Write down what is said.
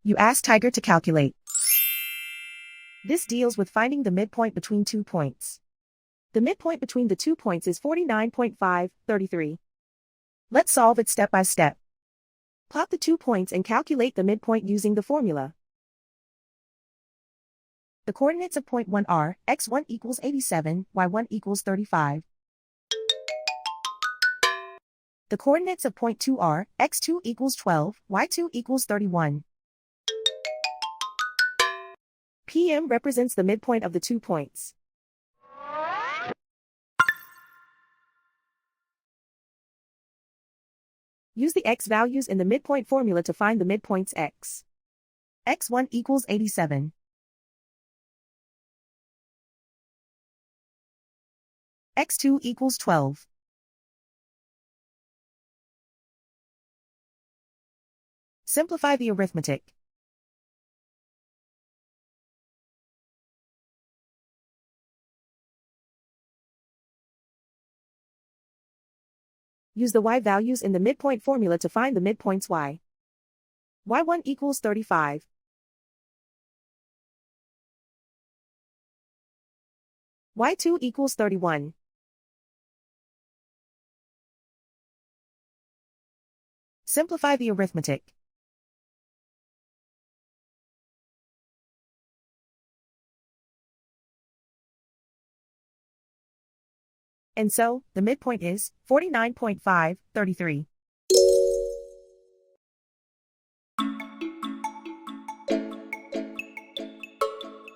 You ask Tiger to calculate. This deals with finding the midpoint between 2 points. The midpoint between the 2 points is 49.533. Let's solve it step by step. Plot the 2 points and calculate the midpoint using the formula. The coordinates of point 1 are x1 equals 87, y1 equals 35. The coordinates of point 2 are x2 equals 12, y2 equals 31. PM represents the midpoint of the 2 points. Use the x values in the midpoint formula to find the midpoints x. x1 equals 87. x2 equals 12. Simplify the arithmetic. Use the y values in the midpoint formula to find the midpoints y. y1 equals 35. y2 equals 31. Simplify the arithmetic. And so, the midpoint is 49.533.